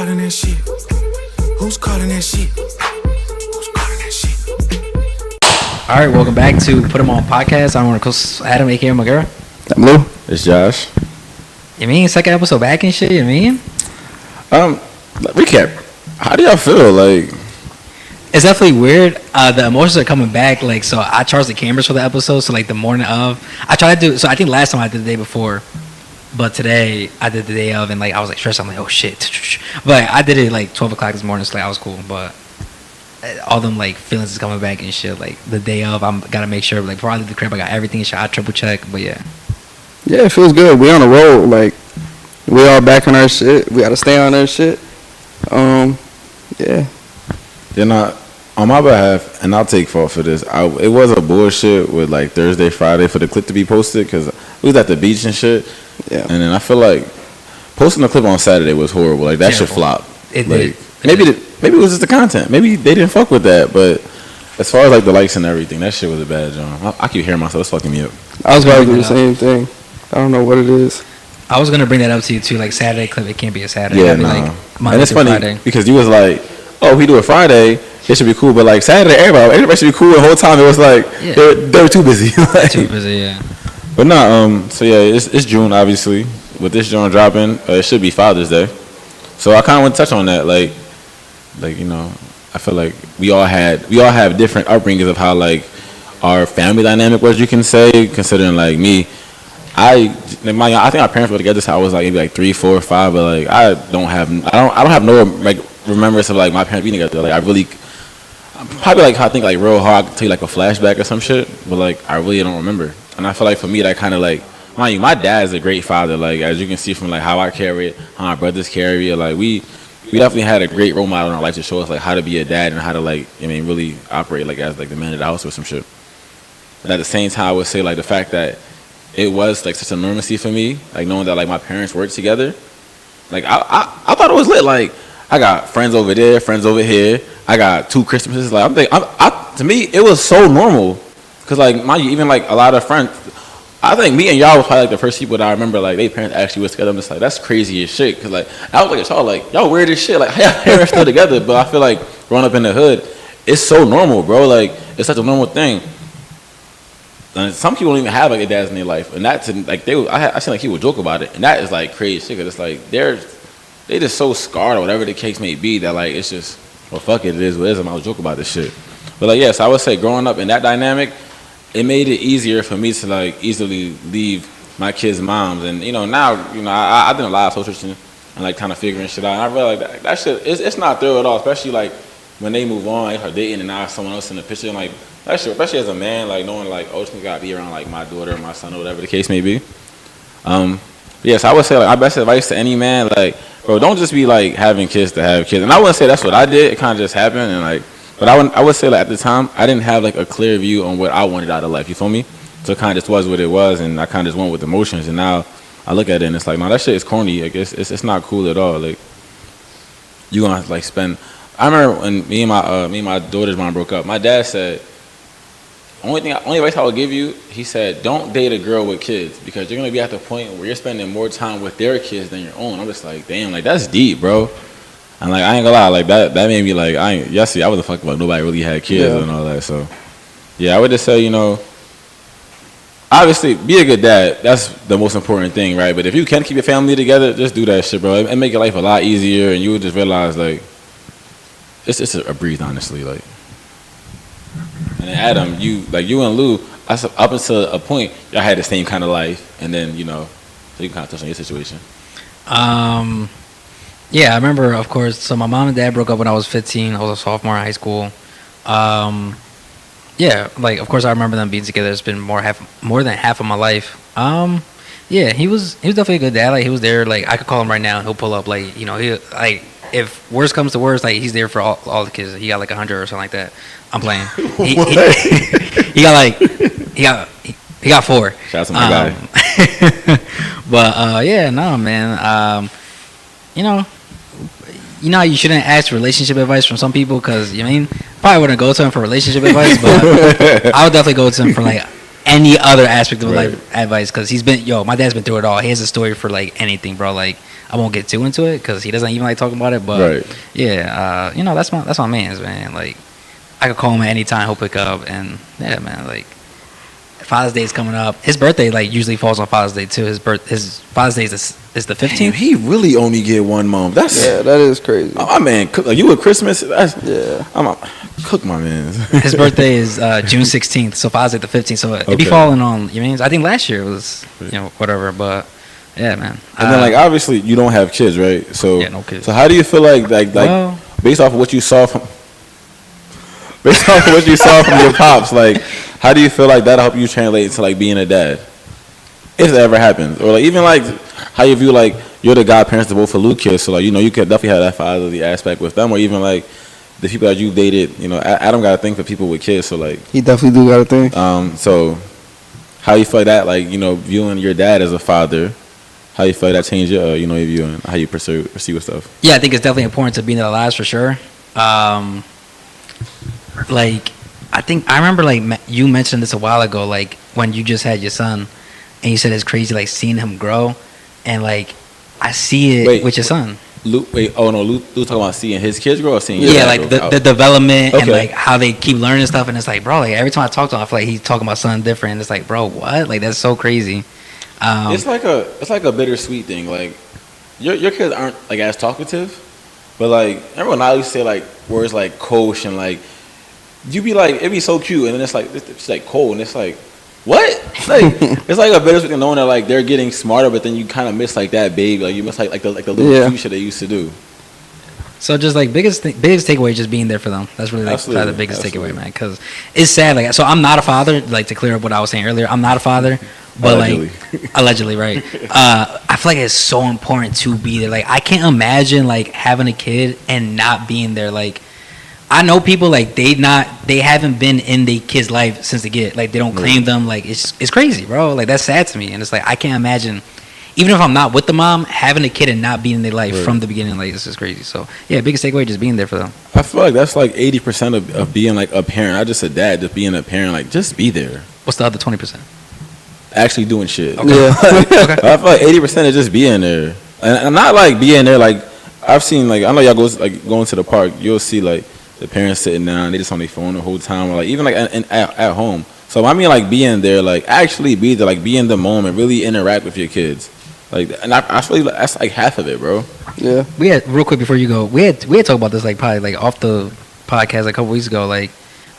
calling that shit? Who's calling that shit? Who's calling that shit? All right, welcome back to PutEmOn podcast. I'm one of Adam, aka Magura. I'm Lou. It's Josh. You mean second episode back and shit? You mean? Recap. How do y'all feel? Like, it's definitely weird. The emotions are coming back. Like, so I charged the cameras for the episode. So like the morning of, I tried to do. So I think last time I did the day before, but today I did the day of, and like I was like stressed. I'm like, oh shit. But I did it like 12 o'clock this morning. So like I was cool. But all them like feelings is coming back and shit. Like the day of, I'm gotta make sure like before I leave the crib, I got everything. I triple check. But yeah. Yeah, it feels good. We on the road. Like we all back on our shit. We gotta stay on our shit. Yeah. they're not on my behalf, and I'll take fault for this. It was a bullshit with like Thursday, Friday for the clip to be posted because we was at the beach and shit. Yeah. And then I feel like posting the clip on Saturday was horrible. Like that shit flopped. It like, did. Maybe it was just the content. Maybe they didn't fuck with that. But as far as like the likes and everything, that shit was a bad job. I keep hearing myself. It's fucking me up. I was about to do the same thing. I don't know what it is. I was gonna bring that up to you too. Like Saturday clip, it can't be a Saturday. Yeah, It'd be nah. like Monday And it's through funny Friday. because you was like, oh, if we do it Friday, it should be cool. But like Saturday, everybody should be cool. The whole time it was like they were too busy. Like, Too busy, yeah. But no, so yeah, it's June obviously. With this joint dropping, it should be Father's Day. So I kind of want to touch on that, like you know, I feel like we all have different upbringings of how like our family dynamic was. You can say, considering like me, I think our parents were together since I was like maybe like 3, 4, 5, but like I don't have no like remembrance of like my parents being together. Like I'm probably like I think like real hard to tell you like a flashback or some shit, but like I really don't remember. And I feel like for me that kind of like, mind you, my dad's a great father. Like as you can see from like how I carry it, how my brothers carry it. Like we definitely had a great role model in our life to show us like how to be a dad and how to like really operate like as like the man of the house or some shit. But at the same time, I would say like the fact that it was like such a normalcy for me, like knowing that like my parents worked together. Like I thought it was lit. Like I got friends over there, friends over here. I got 2 Christmases. Like to me it was so normal, cause like mind you, even like a lot of friends. I think me and y'all was probably like the first people that I remember like their parents actually was together. I'm just like that's crazy as shit. Cause like I was like y'all like y'all weird as shit. Like how y'all parents still together? But I feel like growing up in the hood, it's so normal, bro. Like it's such a normal thing. And some people don't even have like a dads in their life, and that's like I seen like people joke about it, and that is like crazy shit. Cause it's like they just so scarred or whatever the case may be that like it's just well fuck it is what it is. I'm gonna joke about this shit. But like yes, I would say growing up in that dynamic, it made it easier for me to like easily leave my kids' moms, and you know now I did a lot of social and like kind of figuring shit out. And I realized that shit it's not thorough at all, especially like when they move on, like her dating and now someone else in the picture, and like that shit, especially as a man, like knowing like oh, you gotta be around like my daughter or my son or whatever the case may be. Yes, I would say like my best advice to any man, like bro, don't just be like having kids to have kids. And I wouldn't say that's what I did. It kind of just happened, and like. But I would say like at the time I didn't have like a clear view on what I wanted out of life. You feel me? So it kind of just was what it was, and I kind of just went with emotions. And now I look at it and it's like, no, that shit is corny. Like it's not cool at all. Like you gonna like spend. I remember when me and my daughter's mom broke up. My dad said, only advice I would give you, he said, don't date a girl with kids because you're gonna be at the point where you're spending more time with their kids than your own. I'm just like, damn, like that's deep, bro. And like I ain't gonna lie, like that made me like I wasn't fucking about nobody really had kids and all that. So yeah, I would just say, you know, obviously be a good dad. That's the most important thing, right? But if you can keep your family together, just do that shit, bro. And make your life a lot easier, and you would just realize like it's a breeze, honestly. Like and then Adam, you and Lou, up until a point, y'all had the same kind of life, and then you know, so you can kind of touch on your situation. Yeah, I remember, of course. So my mom and dad broke up when I was 15. I was a sophomore in high school. Yeah, like of course I remember them being together. It's been more than half of my life. Yeah, he was definitely a good dad. Like he was there. Like I could call him right now and he'll pull up. Like you know, he like if worst comes to worst, like he's there for all the kids. He got like 100 or something like that. I'm playing. He got 4. Shout out to my guy. But yeah, no man. You know, you shouldn't ask relationship advice from some people because, probably wouldn't go to him for relationship advice, but I would definitely go to him for, like, any other aspect of Right. life advice because my dad's been through it all. He has a story for like anything, bro. Like I won't get too into it because he doesn't even like talking about it. But Right. yeah, that's my man's, man. Like I could call him at any time, he'll pick up, and yeah, man, like. Father's Day is coming up. His birthday like usually falls on Father's Day too. His Father's Day is the 15th. Damn, he really only get one month. That's Yeah, that is crazy. my man. Cook, like you at Christmas? That's, Yeah. Cook my man. His birthday is June 16th, so Father's Day the 15th. So it'd be Okay. falling on. You mean? I think last year it was whatever, but yeah, man. And then like obviously you don't have kids, right? So Yeah, no kids. So how do you feel like Well- based off of what you saw from your pops, like how do you feel like that'll help you translate into like being a dad, if it ever happens, or like even like how you view like you're the godparents to both of Luke kids, so like you could definitely have that fatherly aspect with them, or even like the people that you dated. Adam got a thing for people with kids, so like He definitely do got a thing. so how you feel like that, like viewing your dad as a father, how you feel like that changed your your view and how you perceive stuff. Yeah, I think it's definitely important to be in their lives for sure. Like, I think I remember like you mentioned this a while ago, like when you just had your son, and you said it's crazy like seeing him grow, and like I see it with your son. Luke talking about seeing his kids grow or seeing your Yeah, dad like grow? the development and Okay. like how they keep learning stuff, and it's like, bro, like every time I talk to him, I feel like he's talking about something different. And it's like, bro, what? Like that's so crazy. It's like a bittersweet thing. Like your kids aren't like as talkative, but like everyone I used to say like words like coach and like you be like it'd be so cute, and then it's like cold, and it's like what? Like it's like a bittersweet thing knowing that like they're getting smarter, but then you kind of miss like that baby, like you miss like the little cute shit they used to do. So just like biggest takeaway, just being there for them. That's really like Absolutely. the biggest Absolutely. takeaway, man. Because it's sad. Like, so I'm not a father. Like to clear up what I was saying earlier, I'm not a father. But Allegedly. like allegedly, right? I feel like it's so important to be there. Like I can't imagine like having a kid and not being there. Like I know people like they haven't been in their kid's life since they get like they don't claim them. Like it's crazy, bro. Like that's sad to me, and it's like I can't imagine. Even if I'm not with the mom, having a kid and not being in their life from the beginning, like this is crazy. So yeah, biggest takeaway, just being there for them. I feel like that's like 80% of being like a parent, not just a dad, just being a parent. Like just be there, What's the other 20%? actually doing shit. Okay. Yeah. I feel like 80% is just being there, and not like being there. Like I've seen, like I know y'all going to the park. You'll see like the parents sitting down, they just on their phone the whole time, or like even like at home. So I mean, like being there, like actually be there, like be in the moment, really interact with your kids. Like, and I feel like that's like half of it, bro. Yeah. We had real quick before you go. We had talked about this like probably like off the podcast like a couple weeks ago. Like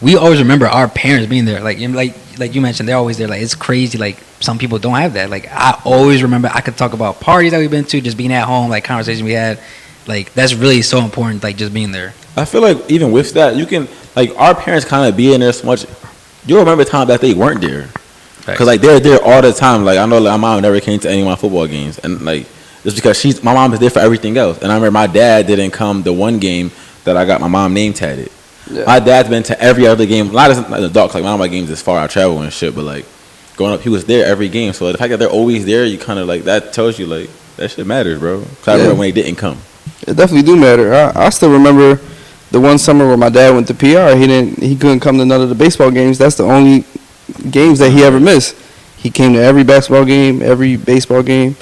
we always remember our parents being there. Like you mentioned, they're always there. Like it's crazy. Like some people don't have that. Like I always remember. I could talk about parties that we've been to, just being at home, like conversations we had. Like that's really so important. Like just being there. I feel like even with that, you can like our parents kind of be in there so much. You'll remember times that they weren't there. Cause like they're there all the time. Like I know like, my mom never came to any of my football games, and like just because my mom is there for everything else. And I remember my dad didn't come the one game that I got my mom name tatted. Yeah. My dad's been to every other game. Not as an adult, like my games is far I travel and shit. But like growing up, he was there every game. So the fact that they're always there, you kind of like that tells you like that shit matters, bro. Cause I remember when he didn't come. It definitely do matter. I still remember the one summer where my dad went to PR. He couldn't come to none of the baseball games. That's the only games that he ever missed. He came to every basketball game, every baseball game.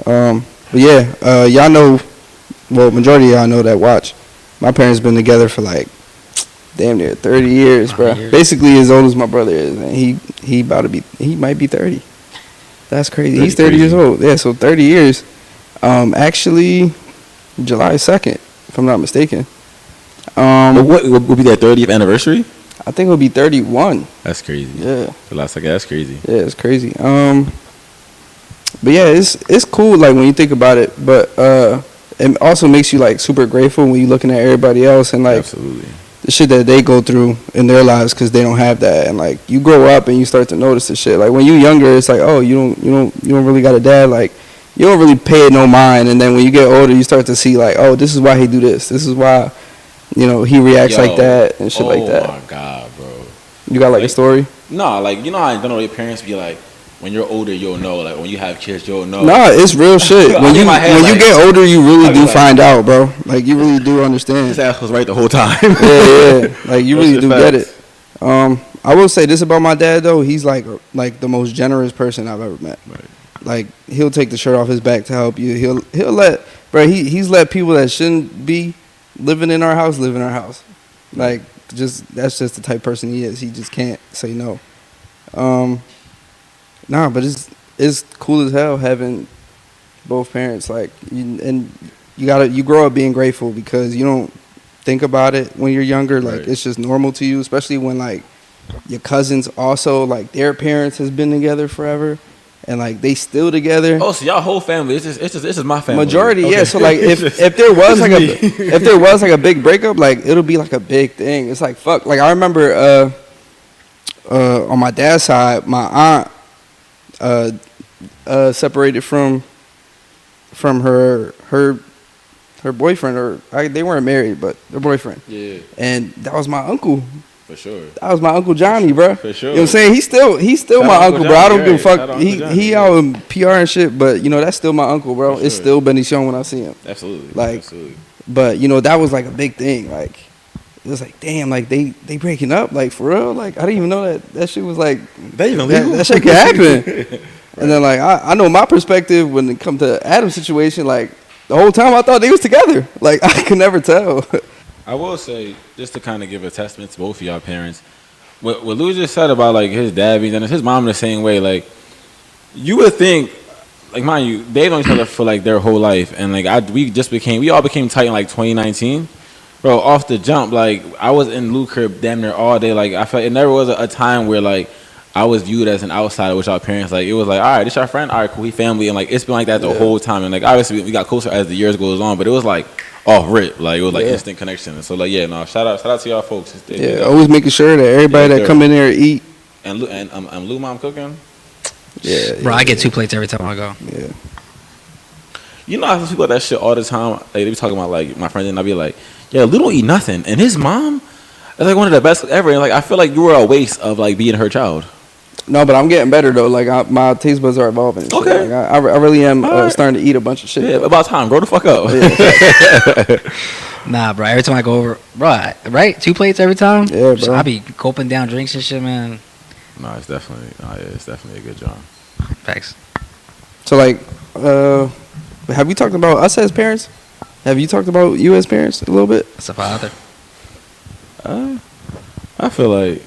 But yeah, y'all know, well, majority of y'all know that watch. My parents been together for like damn near 30 years, bro. Basically as old as my brother is, and he might be 30. That's crazy. He's 30 years old. Yeah, so 30 years. Actually, July 2nd, if I'm not mistaken. But what will be their 30th anniversary? I think it'll be 31. That's crazy. Yeah. The last second, that's crazy. Yeah, it's crazy. But yeah, it's cool like when you think about it, but it also makes you like super grateful when you're looking at everybody else and like Absolutely. the shit that they go through in their lives because they don't have that, and like you grow up and you start to notice the shit. Like when you're younger, it's like, oh, you don't really got a dad, like you don't really pay it no mind, and then when you get older, you start to see like, oh, this is why he do this. This is why, he reacts like that and shit like that. Oh my god, bro. You got like a story? No, like you know how I don't know your parents be like, when you're older you'll know, like when you have kids you'll know. Nah, it's real shit. When you get older, you really do find out, bro. Like you really do understand. His ass was right the whole time. Yeah. Like you really do get it. I will say this about my dad though. He's like the most generous person I've ever met. Right. Like he'll take the shirt off his back to help you. He'll let he's let people that shouldn't be living in our house live in our house. Like that's just the type of person he is. He just can't say no. Nah, but it's cool as hell having both parents. Like you grow up being grateful because you don't think about it when you're younger. Like Right. it's just normal to you, especially when like your cousins also like their parents has been together forever. And like they still together. Oh, so y'all whole family? It's just my family. Majority, Okay. yeah. So like if there was like if there was like a big breakup, like it'll be like a big thing. It's like fuck. Like I remember on my dad's side, my aunt separated from her boyfriend, or they weren't married, but their boyfriend. Yeah, And that was my uncle. for sure. That was my Uncle Johnny, bro. For sure. You know what I'm saying? He's still Shout my out uncle, Uncle bro. I don't Johnny, give a right. fuck. Shout out Uncle Johnny, He yeah. out in PR and shit, but you know that's still my uncle, bro. For It's sure. still Benny Sean when I see him. Absolutely. Like, Absolutely. But you know that was like a big thing. Like it was like damn, like they breaking up, like for real. Like I didn't even know that shit was like that shit could happen. And then like I know my perspective when it come to Adam's situation. Like the whole time I thought they was together. Like I could never tell. I will say, just to kind of give a testament to both of y'all parents, what Lou just said about like his dad being and his mom the same way. Like you would think, like mind you, they've known each other for like their whole life, and like we all became tight in like 2019. Bro, off the jump, like I was in Lou crib damn near all day. Like I felt it never was a time where like I was viewed as an outsider with our parents. Like it was like, all right, this our friend, all right, cool, he family, and like it's been like that the whole time. And like obviously we got closer as the years goes on, but it was like off rip, like it was like instant connection. And so like shout out to y'all folks. Yeah, always making sure that everybody that come in there eat. And Lou mom cooking. Yeah, Bro, I get 2 plates every time I go. Yeah. You know, I see people like that shit all the time. Like they be talking about like my friend, and I be like, yeah, Lou don't eat nothing, and his mom is like one of the best ever. And like I feel like you were a waste of like being her child. No, but I'm getting better though. Like my taste buds are evolving. And shit. Okay. Like, I really am Alright. starting to eat a bunch of shit. Yeah, about time. Grow the fuck up. Nah, bro. Every time I go over, bro, right? 2 plates every time. Yeah, bro. I be gulping down drinks and shit, man. No, it's definitely a good job. Facts. So like, have you talked about us as parents? Have you talked about you as parents a little bit? That's a father. I feel like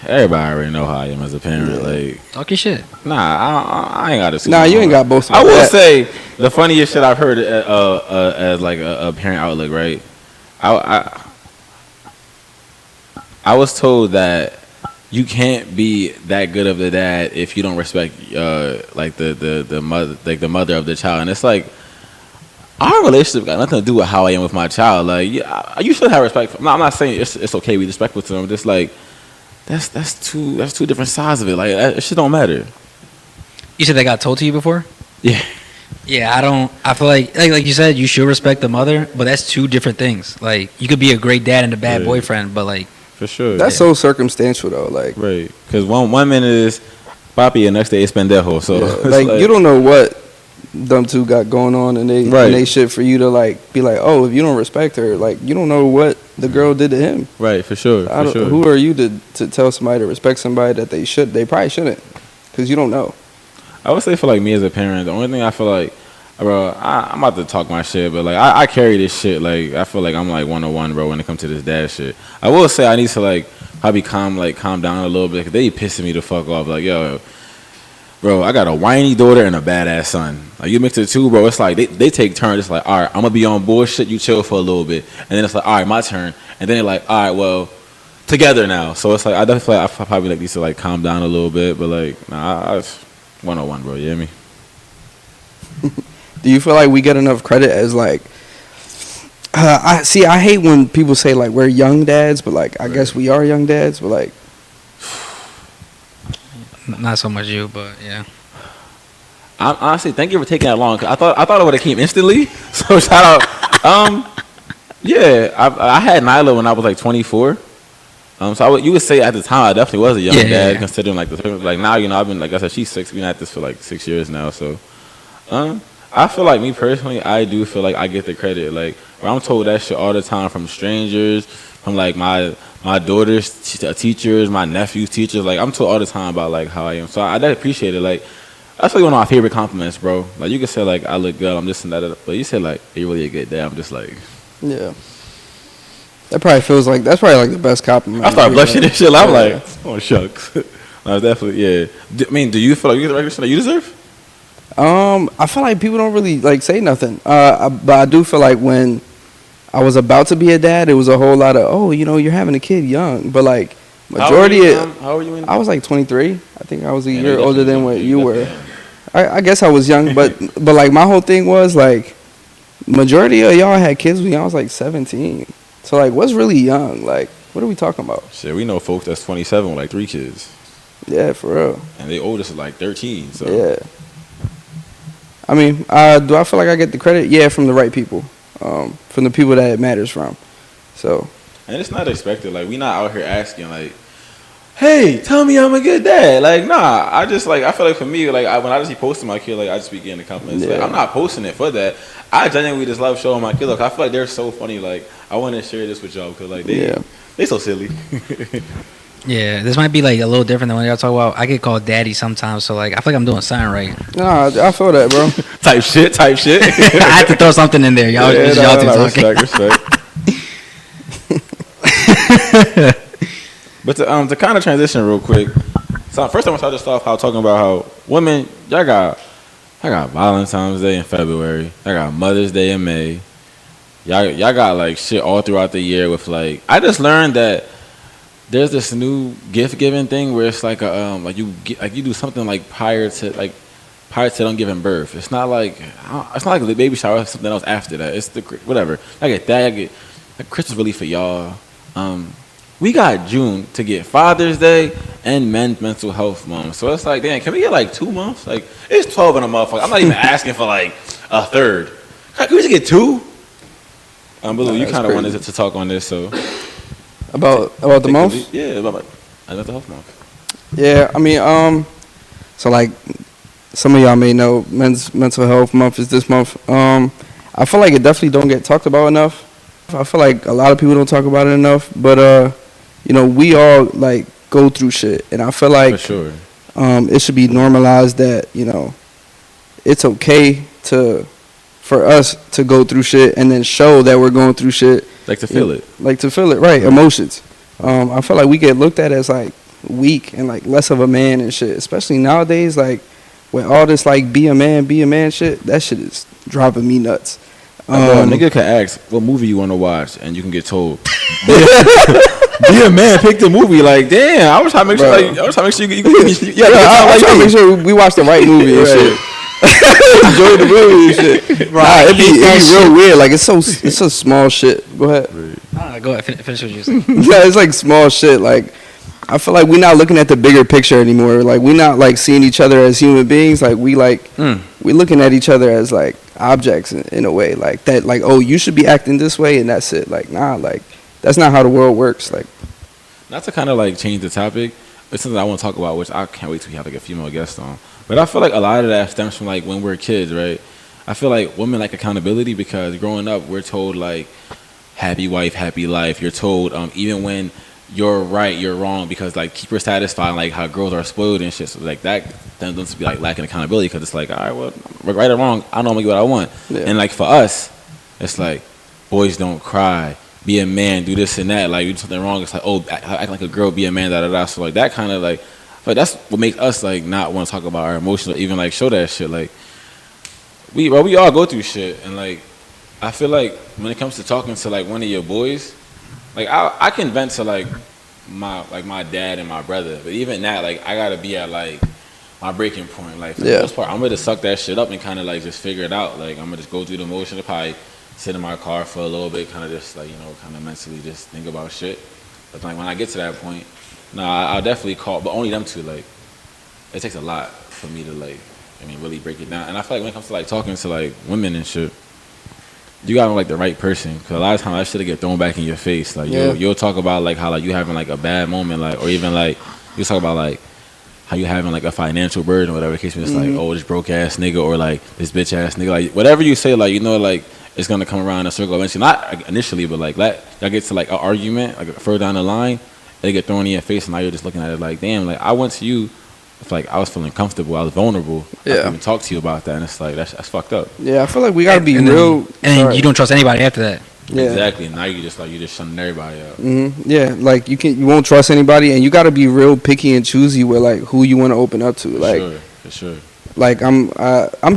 everybody already know how I am as a parent. Yeah. Like, Talk your shit. nah, I ain't got to. Nah, you ain't got both. I will say the funniest shit I've heard as like a parent outlook, right? I was told that you can't be that good of a dad if you don't respect like the mother of the child, and it's like our relationship got nothing to do with how I am with my child. Like, yeah, you should have respect for. No, I'm not saying it's okay to be respectful to them. Just like that's two different sides of it. Like that shit don't matter. You said that got told to you before? Yeah. Yeah, I don't. I feel like you said, you should respect the mother, but that's 2 different things. Like you could be a great dad and a bad Yeah. boyfriend, but like For sure. That's so circumstantial though. Like, right. Because one minute is papi and next day is pendejo. So yeah, it's like you don't know what them two got going on, and they shit for you to like be like, oh, if you don't respect her, like you don't know what the girl did to him. Right. For sure. For sure. Who are you to tell somebody to respect somebody that they probably shouldn't, because you don't know. I would say for like me as a parent, the only thing I feel like, bro, I'm about to talk my shit, but like I carry this shit. Like I feel like I'm like 101, bro, when it comes to this dad shit. I will say I need to like probably calm down a little bit, because they pissing me the fuck off. Like, yo, bro, I got a whiny daughter and a badass son. Like you mix the two, bro, it's like they take turns. It's like, all right, I'm gonna be on bullshit, you chill for a little bit, and then it's like, all right, my turn, and then they're like, all right, well, together now. So it's like I definitely feel like I probably like need to like calm down a little bit, but like nah, I was 101, bro. You hear me? Do you feel like we get enough credit as like? I hate when people say like we're young dads, but like I guess we are young dads, but like. not so much you, but yeah. Honestly, thank you for taking that long. 'Cause I thought it would have came instantly. So shout out. Yeah, I had Nyla when I was like 24. So you would say at the time I definitely was a young dad, considering like like now, you know, I've been, like I said, she's 6. We've been at this for like 6 years now. So I feel like me personally, I do feel like I get the credit. Like I'm told that shit all the time from strangers, from like my daughter's teachers, my nephew's teachers. Like I'm told all the time about like how I am. So I appreciate it. Like that's like one of my favorite compliments, bro. Like you can say like I look good, I'm this and that, but you say like you're really a good dad. I'm just like, yeah. That probably feels like that's probably like the best compliment. I start blushing and shit. I'm like, oh shucks. No, definitely, yeah. I mean, do you feel like you get the recognition that you deserve? I feel like people don't really like say nothing. But I do feel like when I was about to be a dad, it was a whole lot of, oh, you know, you're having a kid young. But like majority how old were you? I was like 23. I think I was a year older than what you were. I guess I was young, but like my whole thing was like majority of y'all had kids when y'all was like 17. So like what's really young? Like what are we talking about? Shit, we know folks that's 27 with like 3 kids. Yeah, for real. And they oldest is like 13. So yeah. I mean, do I feel like I get the credit? Yeah, from the right people, from the people that it matters from. So. And it's not expected. Like we not out here asking like, "Hey, tell me I'm a good dad." Like, nah. I just like I feel like for me, like when I just be posting my kid, like I just be getting the compliments. Yeah. Like, I'm not posting it for that. I genuinely just love showing my kid. Look, I feel like they're so funny. Like I want to share this with y'all because like they so silly. Yeah, this might be like a little different than when y'all talk about. I get called daddy sometimes, so like I feel like I'm doing something right. Nah, I feel that, bro. type shit. I had to throw something in there, y'all. Yeah, y'all two talking. Respect. But to kind of transition real quick. So first I want to start off talking about how women, I got Valentine's Day in February. I got Mother's Day in May. Y'all got like shit all throughout the year with like. I just learned that there's this new gift giving thing where it's like a like you do something like prior to them giving birth. It's not like the baby shower. It's something else after that. It's the whatever. I get that. I get like Christmas really for y'all. We got June to get Father's Day and Men's Mental Health Month. So it's like, damn, can we get like 2 months? Like it's 12 in a motherfucker. I'm not even asking for like a third. Can we just get 2? Bulu, you kind of wanted to talk on this, so. About the month? Yeah, about the health month. Yeah, I mean, so like some of y'all may know, Men's Mental Health Month is this month. I feel like it definitely don't get talked about enough. I feel like a lot of people don't talk about it enough, but you know, we all like go through shit, and I feel like for sure, it should be normalized that, you know, it's okay for us to go through shit and then show that we're going through shit. Like to feel it. Like to feel it, right, emotions. I feel like we get looked at as like weak and like less of a man and shit, especially nowadays, like with all this like be a man shit. That shit is driving me nuts. Nigga can ask what movie you want to watch and you can get told. Be a man, pick the movie. Like, damn, I was trying to make sure. Like, I was trying to make sure I was trying to make sure we watch the right movie and shit. Enjoy the movie and shit. Right, it'd be real weird. Like it's so small shit. Go ahead. Go ahead. Finish what you saying. Yeah, it's like small shit. Like I feel like we're not looking at the bigger picture anymore. Like we're not like seeing each other as human beings. Like we we're looking at each other as like objects in a way. Like that. Like, oh, you should be acting this way and that's it. Like nah. Like that's not how the world works. Like not to kind of like change the topic, but something I want to talk about, which I can't wait till we have like a female guest on. But I feel like a lot of that stems from like when we're kids, right? I feel like women like accountability because growing up we're told like happy wife, happy life. You're told even when you're right, you're wrong because like keep her satisfied, like how girls are spoiled and shit. So like that tends to be like lacking accountability because it's like, all right, well, right or wrong, I know I'm gonna get what I want. Yeah. And like for us, it's like boys don't cry, be a man, do this and that. Like you do something wrong, it's like, oh, act like a girl, be a man, da da da. So like that kind of like that's what makes us like not want to talk about our emotions or even like show that shit. Like we all go through shit, and like I feel like when it comes to talking to like one of your boys, like I can vent to like my dad and my brother, but even that like I gotta be at like my breaking point. Like for the most part, I'm gonna suck that shit up and kind of like just figure it out. Like I'm gonna just go through the motion, probably sit in my car for a little bit, kind of just like kind of mentally just think about shit. But like when I get to that point. I'll definitely call, but only them two. Like, it takes a lot for me to like, really break it down. And I feel like when it comes to like talking to like women and shit, you gotta know like the right person. Cause a lot of times that shit get thrown back in your face. Like you'll talk about like how like you having like a bad moment, like or even like you talk about like how you having like a financial burden or whatever the case may be. It's like, oh, this broke ass nigga or like this bitch ass nigga. Like whatever you say, like, you know, like it's gonna come around in a circle eventually. Not initially, but like y'all get to like an argument, like further down the line, they get thrown in your face, and now you're just looking at it like, damn, like I went to you. If like I was feeling comfortable, I was vulnerable. I couldn't even talk to you about that, and it's like that's fucked up. Yeah, I feel like we gotta be and real. Then you don't trust anybody after that. Yeah. Exactly. And now you just shunning everybody up. Yeah, like you won't trust anybody, and you gotta be real picky and choosy with like who you want to open up to. For sure. Like I'm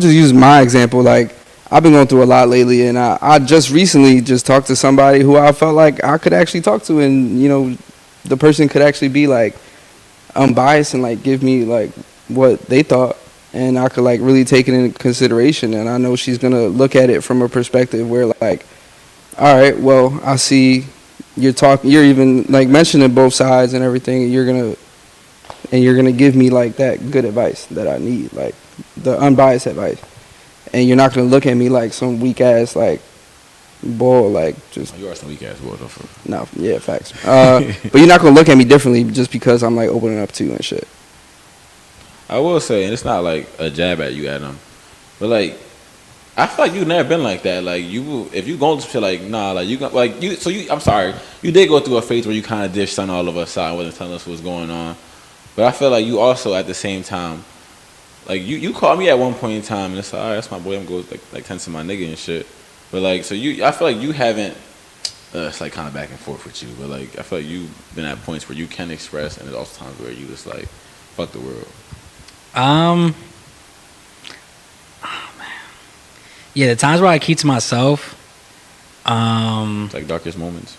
just using my example. Like I've been going through a lot lately, and I just recently just talked to somebody who I felt like I could actually talk to, and you know, the person could actually be like unbiased and like give me like what they thought, and I could like really take it into consideration. And I know she's gonna look at it from a perspective where like, all right, well, I see you're even like mentioning both sides and everything, and you're gonna give me like that good advice that I need, like the unbiased advice, and you're not gonna look at me like some weak ass like bull, like just. You are some weak ass bull, though. No, yeah, facts. But you're not gonna look at me differently just because I'm like opening up to you and shit. I will say, and it's not like a jab at you, Adam, but like I feel like you've never been like that. Like if you going to shit like nah, like you like you. So I'm sorry, you did go through a phase where you kind of dished on all of us out and wasn't telling us what's going on. But I feel like you also at the same time, like you called me at one point in time and it's like, all right, that's my boy. I'm going like tend to my nigga and shit. But like I feel like you haven't. It's like kind of back and forth with you, but like I feel like you've been at points where you can express, and there's also times where you just like fuck the world. Oh man. Yeah, the times where I keep to myself, It's like darkest moments.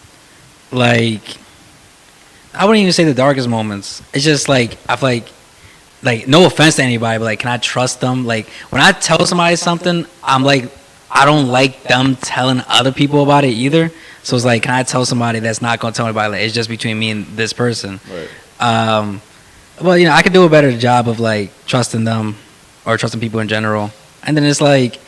like I wouldn't even say the darkest moments. It's just like I feel like no offense to anybody, but like can I trust them? Like when I tell somebody something, I'm like I don't like them telling other people about it either. So it's like, can I tell somebody that's not gonna tell anybody? Like it's just between me and this person. Right. Well, you know, I could do a better job of like trusting them or trusting people in general. And then it's like,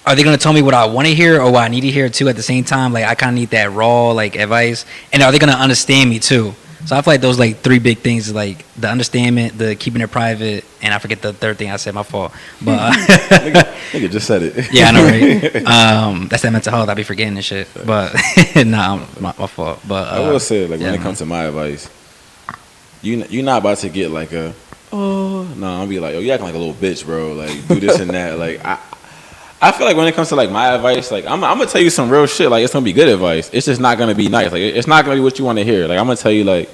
are they gonna tell me what I want to hear or what I need to hear too at the same time? Like I kind of need that raw like advice. And are they gonna understand me too? So I feel like those like three big things is like the understanding, the keeping it private, and I forget the third thing I said. My fault. But nigga just said it. yeah, I know, right? That's that mental health. I be forgetting and shit. But nah, my fault. But I will say, like yeah, when it comes to my advice, you're not about to get like a I'll be like, oh, you acting like a little bitch, bro. Like do this and that. Like I feel like when it comes to like my advice, like I'm gonna tell you some real shit. Like it's gonna be good advice. It's just not gonna be nice. Like it's not gonna be what you want to hear. Like I'm gonna tell you like,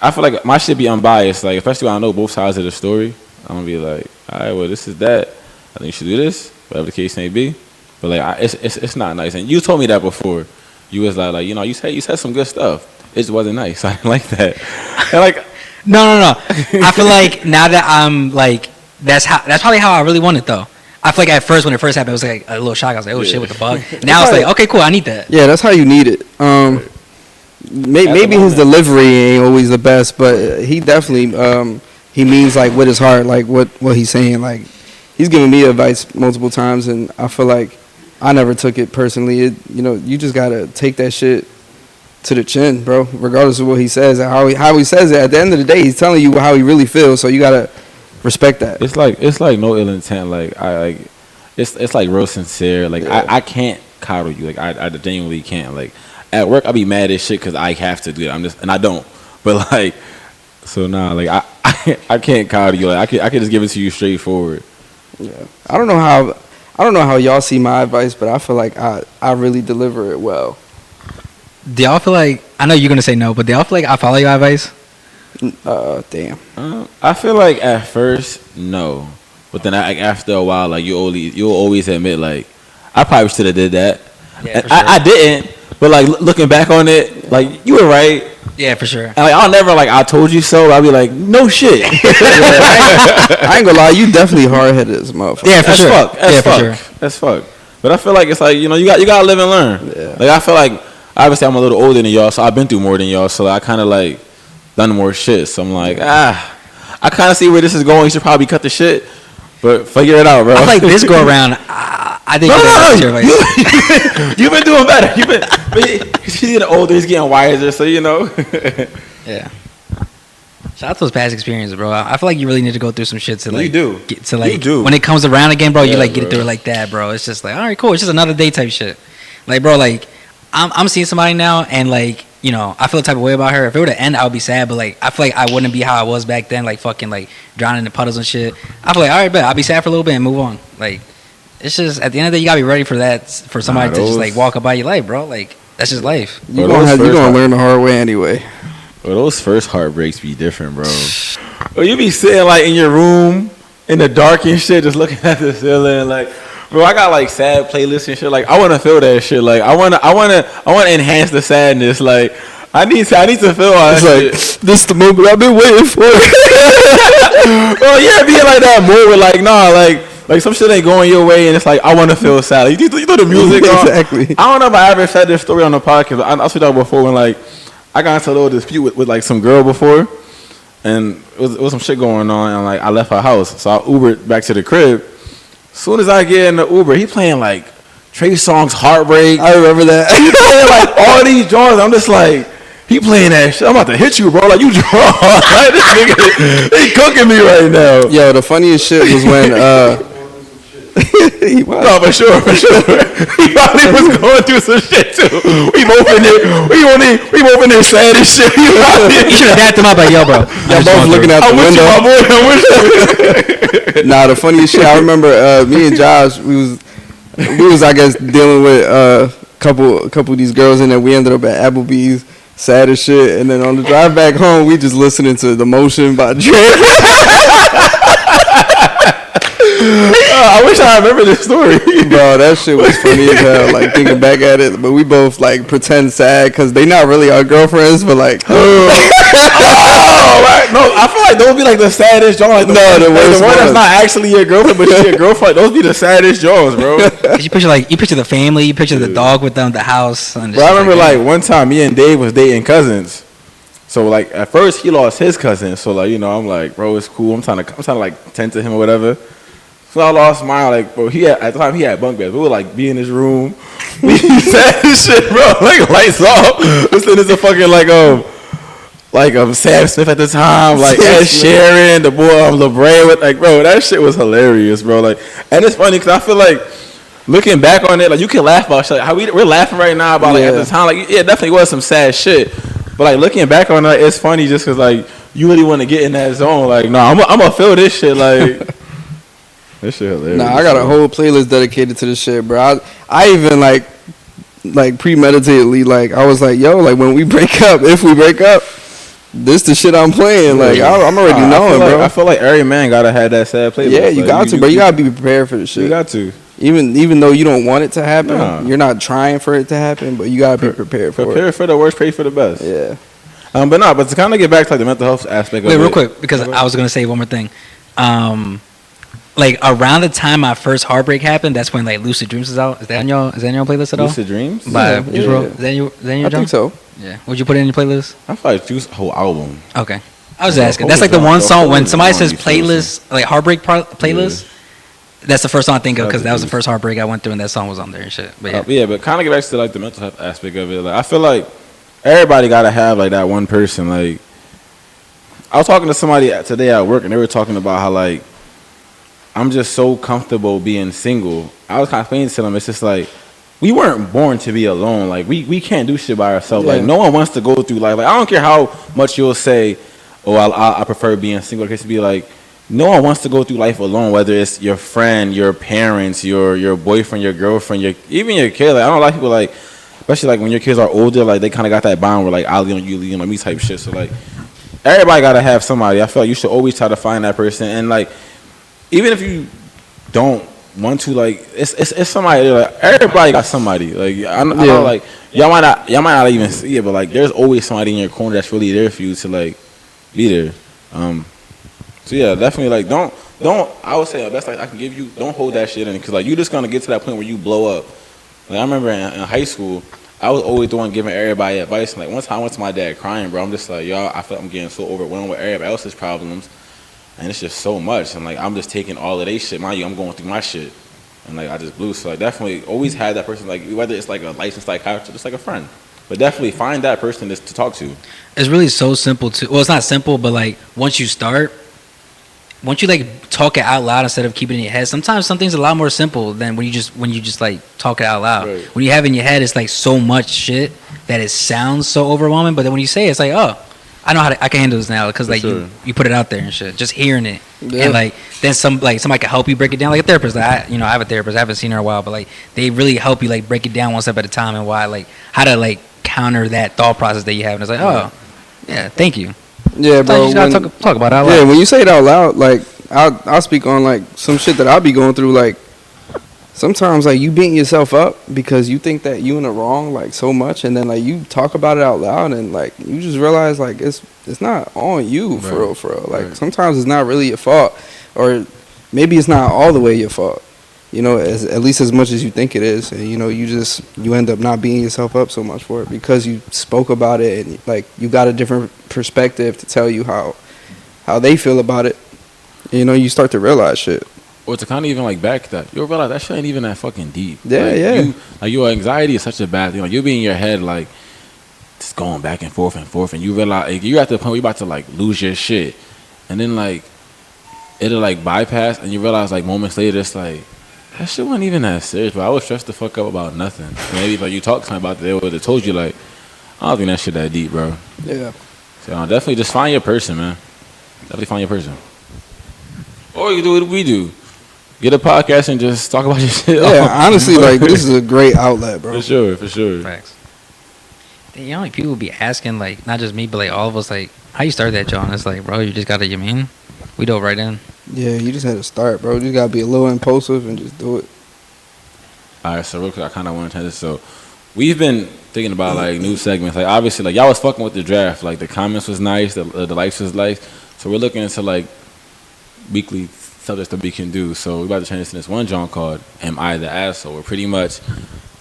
I feel like my shit be unbiased. Like especially when I know both sides of the story, I'm gonna be like, all right, well this is that. I think you should do this, whatever the case may be. But like it's not nice. And you told me that before. You was like you know you said some good stuff. It just wasn't nice. I didn't like that. And like no. I feel like now that I'm like that's probably how I really want it though. I feel like at first when it first happened, it was like a little shock. I was like, "Oh shit, what the fuck?" Now it's like, "Okay, cool, I need that." Yeah, that's how you need it. Maybe his delivery ain't always the best, but he definitely he means like with his heart, like what he's saying. Like he's given me advice multiple times, and I feel like I never took it personally. You just gotta take that shit to the chin, bro. Regardless of what he says and how he says it. At the end of the day, he's telling you how he really feels. So you gotta respect that. It's like no ill intent. Like it's like real sincere. Like Yeah. I can't coddle you. Like I genuinely can't. Like at work I be mad as shit because I have to do it. And I don't. But like so nah. Like I can't coddle you. Like I can just give it to you straightforward. Yeah. I don't know how y'all see my advice, but I feel like I really deliver it well. Do y'all feel like I know you're gonna say no, but do y'all feel like I follow your advice? Damn. I feel like at first no, but then after a while, like you'll always admit like I probably should have did that. Yeah, for And sure. I didn't, but like looking back on it, like you were right. Yeah, for sure. And like I'll never like I told you so. I'll be like no shit. I ain't gonna lie, you definitely hard headed as a motherfucker. Yeah, for That's sure. fuck. That's Yeah, fuck. for sure. That's fuck. But I feel like it's like you gotta live and learn. Yeah. Like I feel like obviously I'm a little older than y'all, so I've been through more than y'all. So I kind of like done more shit. So I'm like I kind of see where this is going. You should probably cut the shit, but figure it out, bro. I feel like this go around. I think You've been doing better. You've been. He's getting older. He's getting wiser. So Yeah. Shout out to those past experiences, bro. I feel like you really need to go through some shit to like. You do. Get to like. You do. When it comes around again, bro, you Yeah, like get bro. through it like that, bro. It's just like, all right, cool. It's just another day type shit. Like, bro, like I'm seeing somebody now, and like, you know, I feel the type of way about her. If it were to end, I would be sad, but like, I feel like I wouldn't be how I was back then, like fucking like drowning in the puddles and shit. I feel like, all right, bet I'll be sad for a little bit and move on. Like, it's just at the end of the day, you gotta be ready for that, for somebody to just like walk about your life, bro. Like, that's just life. You gonna learn the hard way anyway. Well, those first heartbreaks be different, bro. Well, you be sitting like in your room in the dark and shit, just looking at the ceiling, like, bro. I got like sad playlists and shit. Like, I want to feel that shit. Like, I want to enhance the sadness. Like, I need to feel all that shit. This the moment I've been waiting for. Oh yeah, being like that mood with like, nah, like some shit ain't going your way, and it's like I want to feel sad. Like, you throw the music on. Exactly. I don't know if I ever said this story on the podcast. I've said that before when like I got into a little dispute with like some girl before, and it was some shit going on, and like I left her house, so I Ubered back to the crib. As soon as I get in the Uber, he playing like Trey Songz "Heartbreak." I remember that. He playing like all these joints. I'm just like, he playing that shit. I'm about to hit you, bro. Like, you draw. Like, this nigga, he cooking me right now. Yo, the funniest shit was when he was. No, for sure. He probably was going through some shit too. We both in there sad as shit. You should have dapped him up, like, yo, bro. Y'all both looking out the window. I'm with you. Nah, the funniest shit I remember, me and Josh, we was I guess dealing with a couple of these girls, and then we ended up at Applebee's, sad as shit. And then on the drive back home, we just listening to "The Motion" by Drake. I wish I remember this story. Bro, that shit was funny as hell. Like, thinking back at it, but we both like pretend sad because they not really our girlfriends, but like. Oh, right. No, I feel like those be like the saddest joints. Like the one that's not actually your girlfriend, but she's your girlfriend. Those be the saddest joints, bro. You picture the family, you picture the dog with them, the house. And Bro, I remember like one time me and Dave was dating cousins. So like at first he lost his cousin. So like, you know, I'm like, bro, it's cool. I'm trying to like tend to him or whatever. So I lost mine. Like, bro, at the time he had bunk beds. We would like be in his room. We sad as shit, bro. Like lights off. Listening to fucking like Sam Smith at the time, like Ed Sheeran, the boy LeBron with like, bro, that shit was hilarious, bro. Like, and it's funny because I feel like looking back on it, like you can laugh about shit. Like, how we're laughing right now about like at the time, like it definitely was some sad shit. But like looking back on it, it's funny just because like you really want to get in that zone. Like, no, I'm gonna feel this shit. Like, this shit hilarious. Nah, I got a whole playlist dedicated to this shit, bro. I even like premeditatedly, like I was like, yo, like when we break up, if we break up, this the shit I'm playing. Like I'm already knowing, bro. I feel like every man gotta have that sad playlist. Yeah, you like, got to, bro. You gotta be prepared for the shit. You got to. Even though you don't want it to happen, you're not trying for it to happen, but you gotta be prepared for it. Prepare for the worst, pray for the best. Yeah. But to kind of get back to like the mental health aspect of it. Wait, real quick, because I was gonna say one more thing. Like around the time my first heartbreak happened, that's when like Lucid Dreams is out. Is that on your playlist at all? Lucid Dreams? By Juice WRLD? Is that your I think so. Yeah. Would you put it in your playlist? I feel like Juice whole album. Okay. I was asking. That's like the one song when somebody says playlist, like heartbreak playlist. That's the first song I think of because that was the first heartbreak I went through, and that song was on there and shit. But but kind of get back to like the mental health aspect of it. Like I feel like everybody gotta have like that one person. Like I was talking to somebody today at work, and they were talking about how like I'm just so comfortable being single. I was kind of explaining to them, it's just like we weren't born to be alone. Like we can't do shit by ourselves. Yeah. Like no one wants to go through life. Like I don't care how much you'll say, oh, I prefer being single. It to be like no one wants to go through life alone. Whether it's your friend, your parents, your boyfriend, your girlfriend, even your kid. Like I don't like people like, especially like when your kids are older. Like they kind of got that bond where like I'll lean on you, lean on me type shit. So like everybody gotta have somebody. I feel like you should always try to find that person. And like even if you don't want to, like it's somebody there. Like everybody got somebody. Like I know, like y'all might not even see it, but like there's always somebody in your corner that's really there for you to like be there. So yeah, definitely like don't. I would say the best I can give you. Don't hold that shit in because like you just gonna get to that point where you blow up. Like I remember in high school, I was always the one giving everybody advice. And like one time I went to my dad crying, bro. I'm just like, y'all, I feel like I'm getting so overwhelmed with everybody else's problems. And it's just so much. And like, I'm just taking all of their shit. Mind you, I'm going through my shit. And like, I just blew. So like, definitely always had that person, like, whether it's like a licensed psychiatrist, just like a friend. but definitely find that person to talk to. It's really so simple to. Well, it's not simple, but like once you like talk it out loud instead of keeping it in your head. Sometimes something's a lot more simple than when you just like talk it out loud. Right. When you have it in your head, it's like so much shit that it sounds so overwhelming. But then when you say it, it's like, oh, I know I can handle this now because like sure. you put it out there and shit. Just hearing it Yeah. and like then somebody can help you break it down, like a therapist. I have a therapist. I haven't seen her in a while, but like they really help you like break it down one step at a time and how to like counter that thought process that you have. And it's like, oh, yeah, thank you. Yeah, bro. You just gotta talk about it out loud. Yeah, when you say it out loud, like I'll speak on like some shit that I'll be going through. Like sometimes like you beating yourself up because you think that you in the wrong like so much, and then like you talk about it out loud, and like you just realize like it's not on you for real. Like sometimes it's not really your fault, or maybe it's not all the way your fault. You know, at least as much as you think it is, and you know, you end up not beating yourself up so much for it because you spoke about it, and like you got a different perspective to tell you how they feel about it. You know, you start to realize shit. Or to kind of even like back that, you'll realize that shit ain't even that fucking deep. Yeah, Like your anxiety is such a bad thing. Like you'll be in your head like just going back and forth, and you realize like, you're at the point where you're about to like lose your shit, and then like it'll like bypass, and you realize like moments later it's like that shit wasn't even that serious. But I was stressed the fuck up about nothing. Maybe if like you talk to somebody about it, they would have told you like, I don't think that shit that deep, bro. Yeah. So definitely just find your person, man. Definitely find your person. Or you can do what we do. Get a podcast and just talk about your shit. Yeah, honestly, like this is a great outlet, bro. For sure. Facts. You know, like people be asking, like not just me, but like all of us, like how you started that, John? It's like, bro, you just gotta, we dove right in. Yeah, you just had to start, bro. You just gotta be a little impulsive and just do it. All right, so real quick, I kind of want to tell this. So we've been thinking about like new segments. Like obviously, like y'all was fucking with the draft. Like the comments was nice, the likes was nice. So we're looking into like weekly subjects that we can do. So we're about to turn this into this one John called "Am I the Asshole?" Where pretty much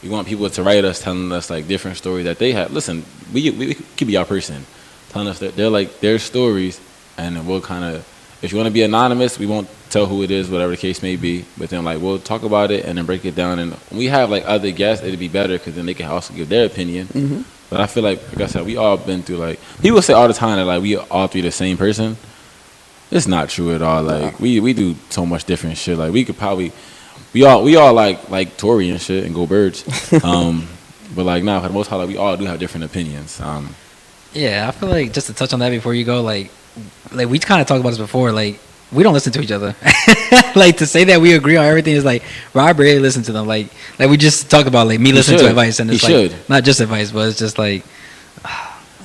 we want people to write us, telling us like different stories that they have. Listen, we could be our person, telling us that they're like their stories, and then we'll kind of, if you want to be anonymous, we won't tell who it is, whatever the case may be. But then like we'll talk about it and then break it down. And when we have like other guests, it'd be better because then they can also give their opinion. Mm-hmm. But I feel like I said, we all been through like people say all the time that like we all three the same person. It's not true at all. Like we do so much different shit. Like we could probably we all like Tory and shit and go Birds. But like for the most part, like we all do have different opinions. Yeah, I feel like just to touch on that before you go, like we kind of talked about this before. Like we don't listen to each other. Like to say that we agree on everything is like Rob rarely listen to them. Like we just talk about like me listening to advice and it's not just advice, but it's just like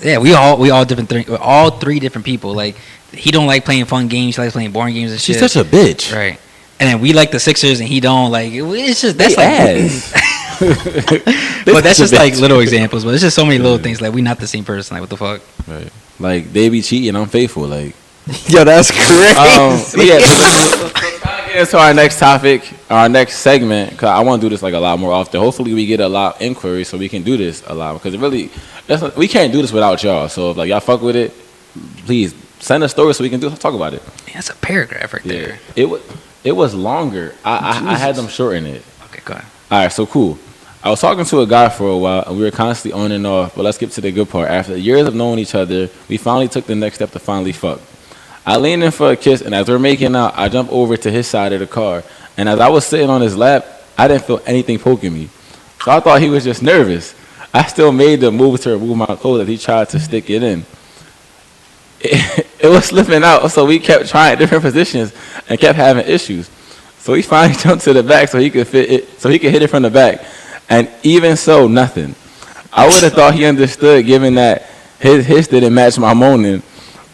yeah, we all different. We're all three different people. Like he don't like playing fun games. He likes playing boring games and shit. She's such a bitch, right? And then we like the Sixers and he don't like. It's just that's like ass. But that's just like little examples. But it's just so many little things. Like we not the same person. Like what the fuck? Right. Like they be cheating. I'm faithful. Like yo, that's crazy. Yeah. So let's get into our next topic, our next segment. Cause I want to do this like a lot more often. Hopefully we get a lot of inquiries so we can do this a lot. Because it really, we can't do this without y'all. So if like y'all fuck with it, please send us stories so we can talk about it. Yeah, that's a paragraph right there. It was longer. I had them shorten it. Okay, go ahead. All right, so cool. I was talking to a guy for a while, and we were constantly on and off. But let's get to the good part. After years of knowing each other, we finally took the next step to finally fuck. I leaned in for a kiss, and as we're making out, I jumped over to his side of the car. And as I was sitting on his lap, I didn't feel anything poking me. So I thought he was just nervous. I still made the move to remove my clothes as he tried to stick it in. It was slipping out, so we kept trying different positions and kept having issues. So he finally jumped to the back so he could hit it from the back. And even so, nothing. I would have thought he understood, given that his didn't match my moaning,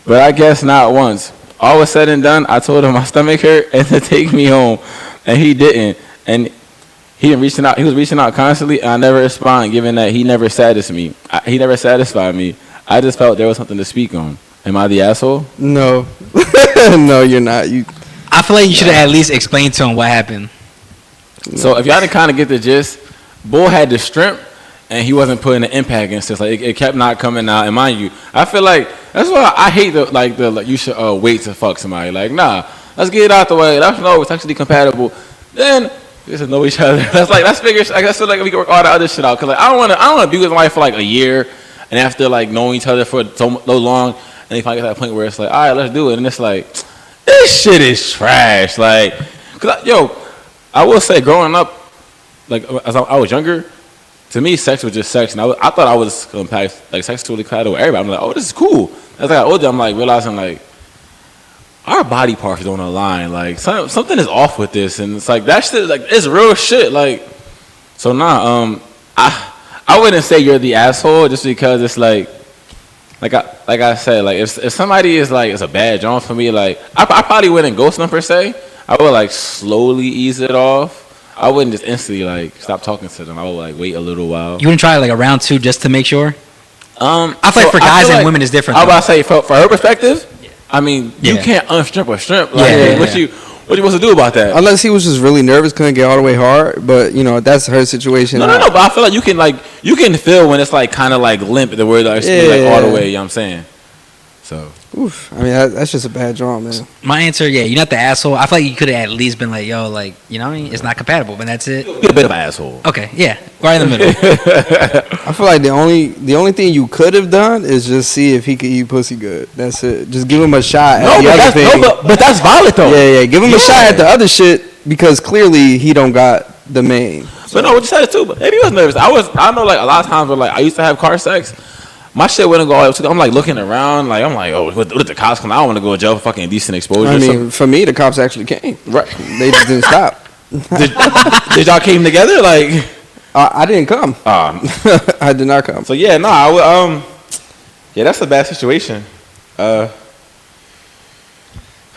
but I guess not once. All was said and done, I told him my stomach hurt and to take me home, and he didn't. And he was reaching out constantly, and I never responded, given that he never satisfied me. I just felt there was something to speak on. Am I the asshole? No. No, you're not. I feel like you should have at least explained to him what happened. No. So if y'all didn't kind of get the gist, Bull had the strength, and he wasn't putting the impact against us. Like it kept not coming out. And mind you, I feel like that's why I hate the you should wait to fuck somebody. Like nah, let's get it out the way. Let's know it's actually compatible. Then Just to know each other. That's figure. Like I feel like we can work all the other shit out. Cause like I don't want to be with somebody for like a year, and after like knowing each other for so long, and they finally get to that point where it's like, all right, let's do it, and it's like, this shit is trash. Like, I will say, growing up, like as I was younger, to me, sex was just sex, and I thought I was like sexually compatible with everybody. I'm like, oh, this is cool. As I got older, I'm like realizing like our body parts don't align. Like something is off with this, and it's like that shit. Like it's real shit. Like so I wouldn't say you're the asshole just because it's like I said, like if somebody is like it's a bad joint for me, like I probably wouldn't ghost them per se. I would like slowly ease it off. I wouldn't just instantly like stop talking to them. I would like wait a little while. You wouldn't try like a round 2 just to make sure? I feel like for guys and women it's different. I was about to say for her perspective, I mean you can't unstrip or strip. Like what you supposed to do about that? Unless he was just really nervous, couldn't get all the way hard. But that's her situation. No. But I feel like you can feel when it's like kind of like limp the word like all the way. You know what I'm saying? So. Oof. I mean, that's just a bad draw, man. My answer, you're not the asshole. I feel like you could have at least been like, yo, like, you know what I mean? It's not compatible, but that's it. You're a bit of an asshole. Okay, yeah. Right in the middle. I feel like the only thing you could have done is just see if he could eat pussy good. That's it. Just give him a shot at the other thing. But that's valid, though. Yeah. Give him a shot at the other shit because clearly he don't got the main. So. But no, what you said it too. But maybe he was nervous. I know like a lot of times where like I used to have car sex. My shit wouldn't go all the way. I'm like looking around, like I'm like, oh, what the cops come? I don't want to go to jail for fucking indecent exposure. I mean, for me, the cops actually came. Right, they just didn't stop. Did y'all came together? Like, I didn't come. I did not come. So yeah, no, I would. Yeah, that's a bad situation.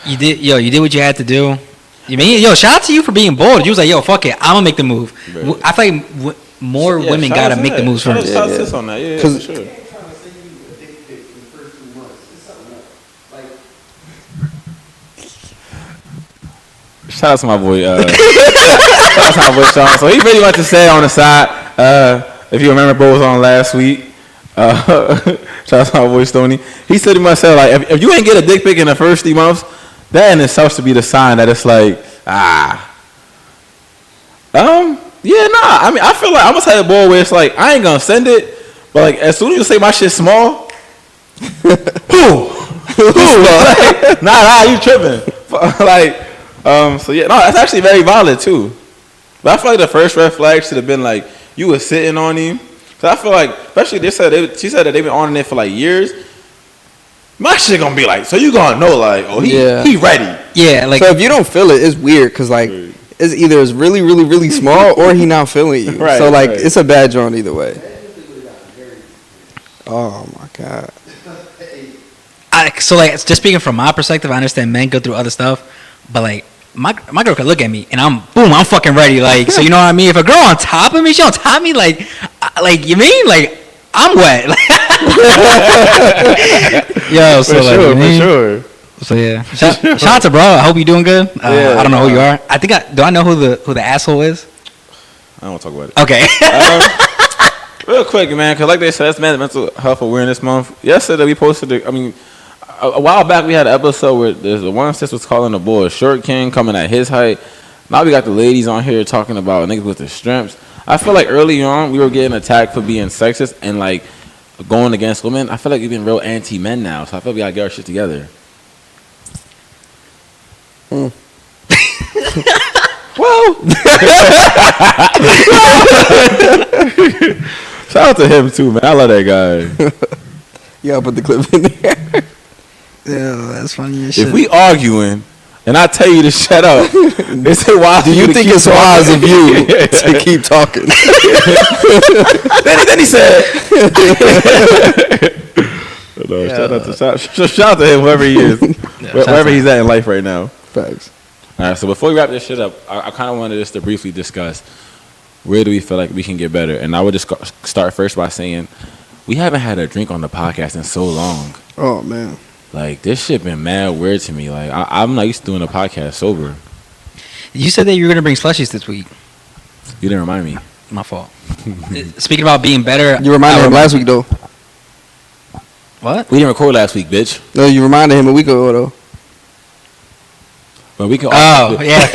You did what you had to do. You mean, shout out to you for being bold. You was like, yo, fuck it, I'm gonna make the move. Right. I feel like more women gotta make the moves first. Shout out on that, yeah, for sure. Shout out to my boy. Shout out to my boy Sean. So he really went to say on the side. If you remember, Bo was on last week. Shout out to my boy Stoney. He said he must say like, if you ain't get a dick pic in the first 3 months, that in itself should be the sign that it's like yeah, nah. I mean, I feel like I'm gonna tell the boy where it's like I ain't gonna send it, but like as soon as you say my shit small, like, nah, you tripping? Like. So yeah, no, that's actually very valid too. But I feel like the first red flag should have been like you were sitting on him. Cause I feel like, especially she said that they've been on it for like years. My shit gonna be like, so you gonna know like, oh he ready. Yeah, like so if you don't feel it, it's weird because like it's either it's really really really small or he not feeling you. Right, so like it's a bad joint either way. Oh my god. So like just speaking from my perspective, I understand men go through other stuff, but like. My girl could look at me and I'm fucking ready. Like, so you know what I mean? If a girl on top of me, she on top of me, like you mean? Like, I'm wet. Yo, so for sure. So yeah, shout out to bro. I hope you're doing good. I don't know who you are. Do I know who the asshole is? I don't want to talk about it. Okay. Real quick, man, because like they said, it's Mental Health Awareness Month. Yesterday we posted a while back we had an episode where there's the one sis was calling the boy a short king coming at his height. Now we got the ladies on here talking about niggas with the strengths. I feel like early on we were getting attacked for being sexist and like going against women. I feel like we've been real anti-men now, so I feel like we gotta get our shit together. Well, shout out to him too, man. I love that guy. Yeah, put the clip in there. Yeah, that's funny as shit. If we arguing and I tell you to shut up, they say why do you think it's wise of you to keep talking? then he said shout out to him wherever he is. Wherever he's at in life right now. Facts. All right, so before we wrap this shit up, I kind of wanted us to briefly discuss where do we feel like we can get better. And I would just start first by saying we haven't had a drink on the podcast in so long. Oh, man. Like, this shit been mad weird to me. Like, I'm not used to doing a podcast sober. You said that you were going to bring slushies this week. You didn't remind me. My fault. Speaking about being better. You reminded him last week, though. What? We didn't record last week, bitch. No, you reminded him a week ago, though. But we can. Oh, yeah.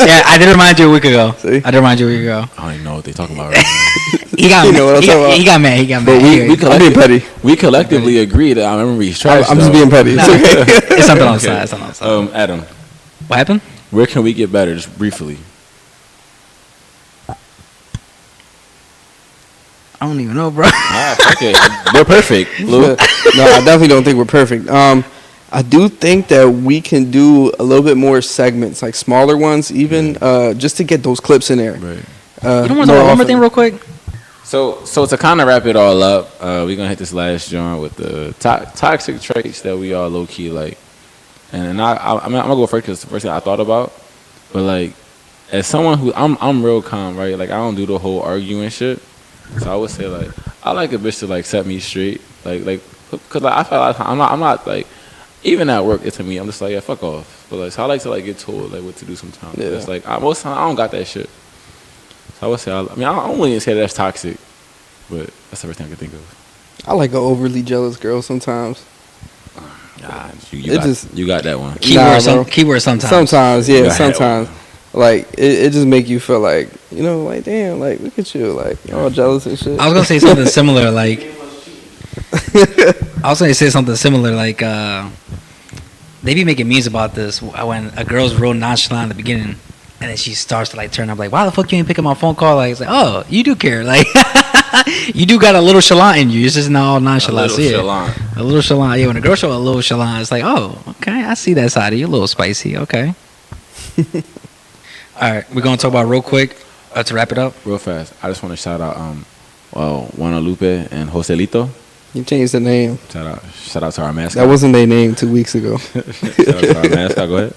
Yeah, I did remind you a week ago. See? I did remind you a week ago. I don't even know what they talking about right now. He got You know what I'm talking about. He got mad. He got mad. But I'm being petty. we collectively agreed that our memory is trash. I'm just though. being petty. Nah, It's okay. it's something on the side. It's something on the side. Adam, What happened? where can we get better? Just briefly. I don't even know, bro. Okay, we're perfect. Lou. No, I definitely don't think we're perfect. I do think that we can do a little bit more segments, like smaller ones, even just to get those clips in there. Right. You don't want to talk about one more thing real quick? So to kind of wrap it all up, we're gonna hit this last joint with the toxic traits that we all low key like, and I'm gonna go first because it's the first thing I thought about. But like, as someone who I'm real calm, right? Like I don't do the whole arguing shit. So I would say like I like a bitch to like set me straight, like cause like, I feel like I'm not like even at work it's to me I'm just like yeah fuck off. But like so I like to like get told like what to do sometimes. Yeah. It's like most of the time I don't got that shit. I would say, I don't really say that's toxic, but that's the first thing I can think of. I like an overly jealous girl sometimes. Nah, It you got that one. Keyword sometimes. Sometimes, yeah, Yeah. sometimes. Like, it just make you feel like, you know, like, damn, like, look at you, like, you're all jealous and shit. I was gonna say something similar, like they be making memes about this when a girl's real nonchalant in the beginning, and then she starts to like turn up, like, why the fuck you ain't picking my phone call? Like, it's like, oh, you do care, like, you do got a little chalant in you. It's just not all nonchalant. A little chalant. Yeah, when a girl show a little chalant, it's like, oh, okay, I see that side of you, a little spicy. Okay. All right, we're gonna talk about real quick to wrap it up. Real fast. I just want to shout out Guadalupe and Joselito. You changed the name. Shout out to our mascot. That wasn't their name 2 weeks ago. Shout out to our mascot. Go ahead.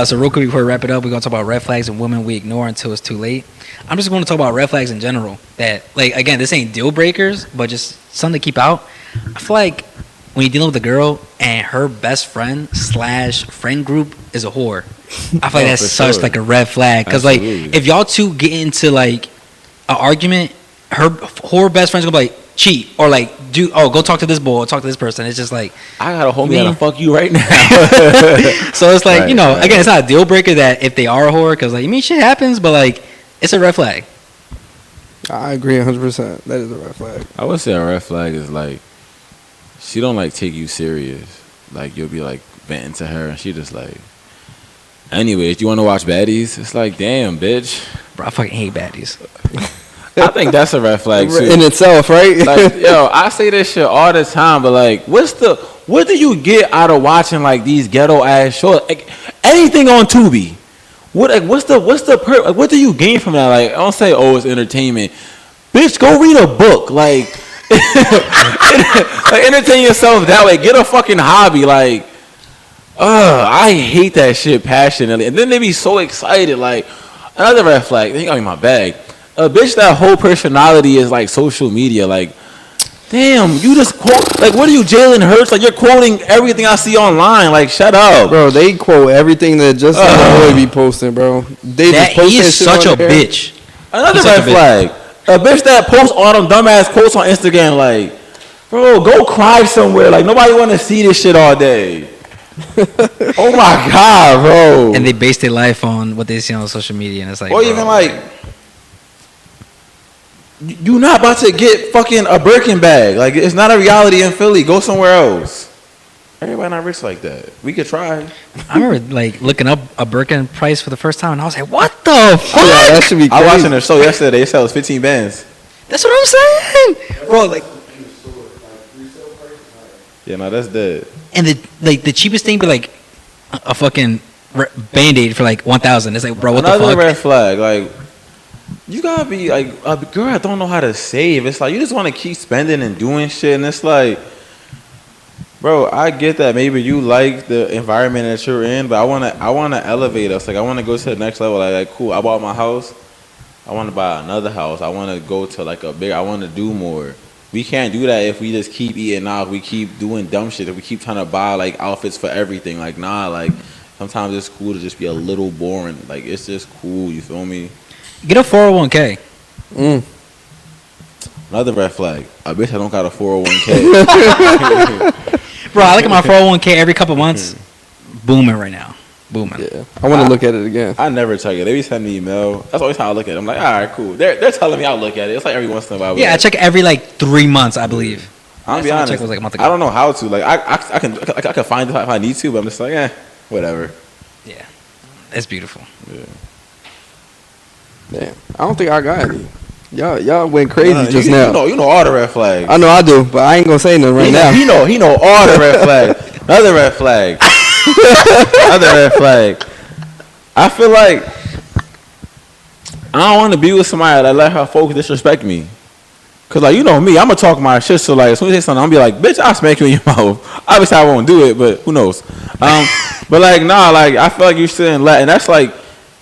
So real quick before we wrap it up, we're gonna talk about red flags and women we ignore until it's too late. I'm just gonna talk about red flags in general. That, like, again, this ain't deal breakers, but just something to keep out. I feel like when you're dealing with a girl and her best friend / friend group is a whore, I feel like that's such like a red flag. Because like if y'all two get into like an argument, her whore best friend's gonna be like cheat or like go talk to this boy or talk to this person. It's just like I got a homie that'll fuck you right now. So it's like, Right, you know, right. again, it's not a deal breaker that if they are a whore, because like, you mean, shit happens, but like, it's a red flag. I agree 100%. That is a red flag. I would say a red flag is like she don't like take you serious. Like you'll be like venting to her and she just like, anyways, you want to watch baddies? It's like, damn, bitch. Bro, I fucking hate baddies. I think that's a red flag too. In itself, right? Like, yo, I say this shit all the time, but like, what do you get out of watching like these ghetto ass shows? Like, anything on Tubi. What's what do you gain from that? Like, I don't say, oh, it's entertainment. Bitch, go read a book. Like, like entertain yourself that way. Get a fucking hobby. Like, I hate that shit passionately. And then they be so excited. Like, another red flag. They got me in my bag. A bitch that whole personality is like social media. Like, damn, you just quote. Like, what are you, Jalen Hurts? Like, you're quoting everything I see online. Like, shut up. Bro, they quote everything that Justin Boy be posting, bro. They That just post he that is shit such a on there. bitch. Another He's such red a bitch. flag. A bitch that posts all them dumbass quotes on Instagram. Like, bro, go cry somewhere. Like, nobody want to see this shit all day. Oh my god, bro. And they base their life on what they see on social media, and it's like, Or bro, even like, you not about to get fucking a Birkin bag. Like, it's not a reality in Philly. Go somewhere else. Everybody not rich like that. We could try. I remember like looking up a Birkin price for the first time, and I was like, what the fuck? Yeah, that should be I crazy. watched their show yesterday. They sell 15 bands. That's what I'm saying, bro. Like, Yeah, no, that's dead. and the cheapest thing be like a fucking Band-Aid for like 1,000. It's like, bro, what Another the fuck? red flag. Like, you gotta be like a girl that don't know how to save. It's like you just want to keep spending and doing shit, and it's like, bro, I get that maybe you like the environment that you're in, but I wanna elevate us. Like, I wanna go to the next level. Like cool, I bought my house. I want to buy another house. I want to go to like I want to do more. We can't do that if we just keep eating out. We keep doing dumb shit. If we keep trying to buy like outfits for everything. Like, nah, like sometimes it's cool to just be a little boring. Like, it's just cool. You feel me? Get a 401k. Another red flag. I bitch I don't got a 401k. Bro, I look at my 401k every couple months, booming right now. booming. Yeah, I want to look at it again. I never check it. They be sending me email. That's always how I look at it. I'm like, all right, cool. They're telling me I'll look at it. It's like every once in a while. Yeah, I check every like 3 months, I believe. I'll be Last time I honest. checked was like a month ago. I don't know how to. Like, I can find it if I need to, but I'm just like, whatever. Yeah, it's beautiful. Yeah. Damn, I don't think I got any. Y'all went crazy just now. You know all the red flags. I know I do, but I ain't gonna say nothing right now. He know all the red flags. Another red flag. Another red flag. I feel like I don't want to be with somebody that let her folks disrespect me. Cause like, you know me, I'm gonna talk my shit. So like, as soon as they say something, I'm gonna be like, bitch, I'll smack you in your mouth. Obviously, I won't do it, but who knows? But like, nah, like I feel like you shouldn't let, and that's like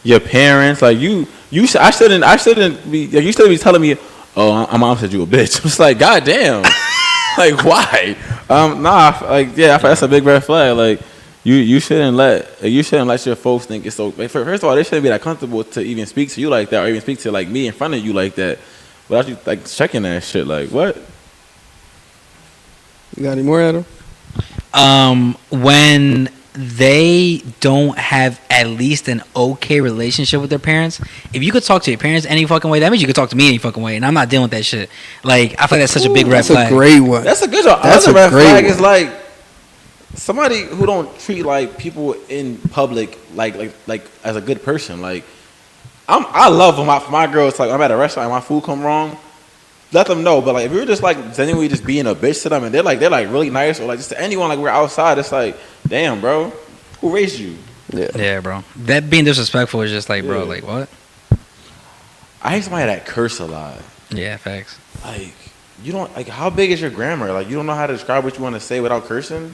your parents. Like I shouldn't be. Like, you shouldn't be telling me, oh, my mom said you a bitch. I'm just like, goddamn, like why? Nah, like yeah, I feel that's a big red flag. Like you shouldn't let your folks think it's so. Like, first of all, they shouldn't be that comfortable to even speak to you like that, or even speak to like me in front of you like that. Without you like checking that shit, like what? You got any more, Adam? When they don't have at least an okay relationship with their parents, if you could talk to your parents any fucking way, that means you could talk to me any fucking way, and I'm not dealing with that shit. Like, I feel like that's such a big red flag. That's a great one. That's a good one. That's Another a red great flag one. is like somebody who don't treat like people in public like as a good person. Like I love when my girls like I'm at a restaurant and my food come wrong. Let them know, but like if you're just like genuinely just being a bitch to them and they're like really nice, or like just to anyone, like we're outside, it's like, damn, bro, who raised you? Yeah, bro. That being disrespectful is just like, bro, Yeah. like what? I hate somebody that curse a lot. Yeah, facts. Like you don't like how big is your grammar? Like you don't know how to describe what you want to say without cursing.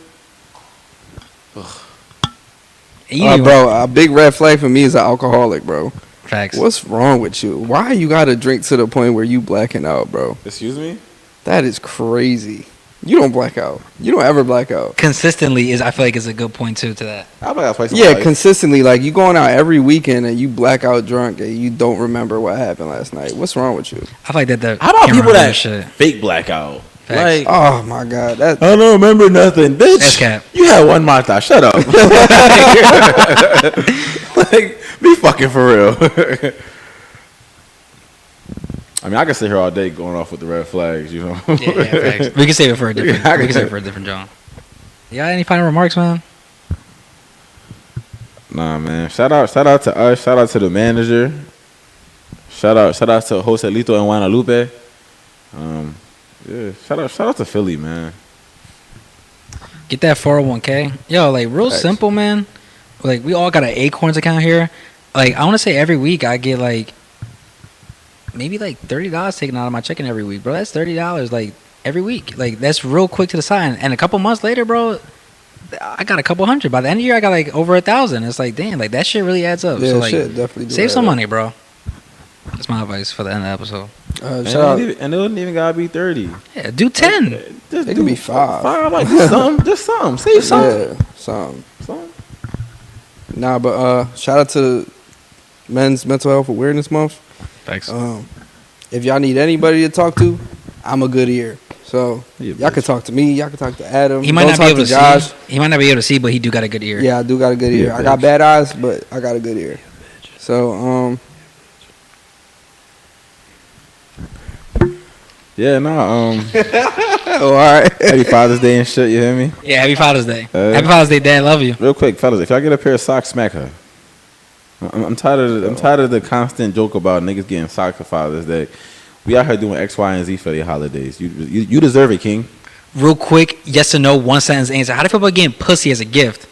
And you even- Bro, a big red flag for me is an alcoholic, bro. Facts. What's wrong with you? Why you gotta drink to the point where you blacking out, bro? Excuse me? That is crazy. You don't black out. You don't ever black out. Consistently is, I feel like, is a good point too to that. I black out twice in Yeah, my life. consistently. Like you going out every weekend and you black out drunk and you don't remember what happened last night. What's wrong with you? I feel like that. The How about camera people that remembers shit. fake blackout? Facts. Like Oh my god, that I don't remember nothing, bitch. That's cap. You had one Mazda. Shut up. Like, be fucking for real. I mean, I can sit here all day going off with the red flags, you know. Yeah, facts. We can save it for a different. Yeah, I we can can- save it for a different John. You got any final remarks, man? Nah, man. Shout out to us. Shout out to the manager. Shout out to Joselito and Guadalupe. Yeah. Shout out to Philly, man. Get that 401k. Yo, like real Facts. simple, man. Like we all got an Acorns account here. Like I want to say every week I get like maybe like $30 taken out of my checking every week, bro. That's $30 like every week. Like that's real quick to the side. And a couple months later, bro, I got a couple hundred. By the end of the year, I got like over 1,000. It's like damn, like that shit really adds up. yeah, so like shit definitely do save add some up. money, bro. That's my advice for the end of the episode. And Shout out. it don't even gotta be 30. Yeah, do 10. Just It could be 5. Like just some. Save some. Yeah, some. Some. Nah, but shout out to Men's Mental Health Awareness Month. Thanks. If y'all need anybody to talk to, I'm a good ear. So Yeah, y'all can talk to me. Y'all can talk to Adam. He might Don't not be talk able to Josh. see. He might not be able to see, but he do got a good ear. Yeah, I do got a good ear. Yeah, I got bitch. bad eyes, but I got a good ear. So Yeah, no, oh, all right. happy Father's Day and shit, you hear me? Yeah, happy Father's Day. Hey. Happy Father's Day, Dad. Love you. Real quick, fellas, if y'all get a pair of socks, smack her. I'm tired of the constant joke about niggas getting socks for Father's Day. We out here doing X, Y, and Z for your holidays. You deserve it, King. Real quick, yes or no, one sentence answer. How do you feel about getting pussy as a gift?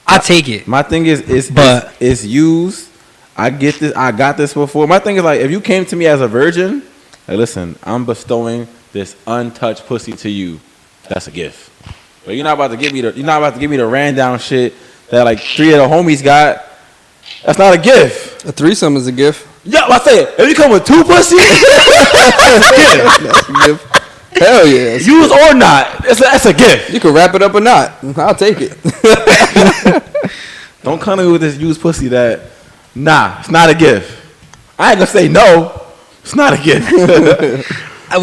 I take it. My thing is, But- it's used. I get this. I got this before. My thing is like, if you came to me as a virgin, like, listen, I'm bestowing this untouched pussy to you. That's a gift. But you're not about to give me the ran down shit that like 3 of the homies got. That's not a gift. A threesome is a gift. Yeah, I say if you come with 2 pussy, that's a gift. That's a gift. Hell yeah. Used or not, that's a gift. You can wrap it up or not. I'll take it. Don't come to me with this used pussy that, nah, it's not a gift. I ain't gonna say no. It's not a gift.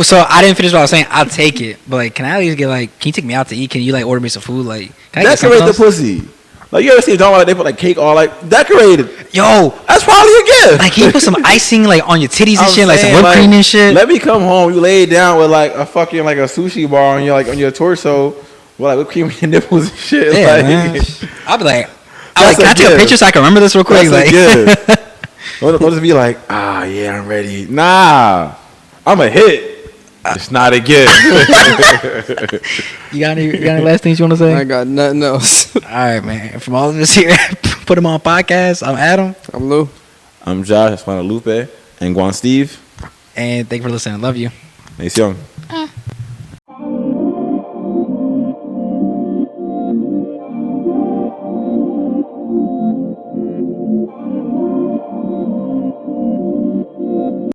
So I didn't finish what I was saying. I'll take it, but like, can I at least get like? Can you take me out to eat? Can you like order me some food? Like, can I get something Decorate the else? pussy. Like you ever see them like they put like cake all like decorated? Yo, That's probably a gift. like he put some icing like on your titties and I'm shit, like some saying, whipped cream and shit. Let me come home. You lay down with like a fucking like a sushi bar on your like on your torso with like whipped cream on your nipples and shit. Yeah, like, man. I'll be like, That's can I a take a gift. picture so I can remember this real quick? That's Like, a gift. Don't just be like, yeah, I'm ready. Nah, I'm a hit. It's not a gift. you got any last things you want to say? I ain't got nothing else. All right, man. From all of us here, Put Him On Podcast, I'm Adam. I'm Lou. I'm Josh, Guadalupe, and Guan Steve. And thank you for listening. Love you. Nice young.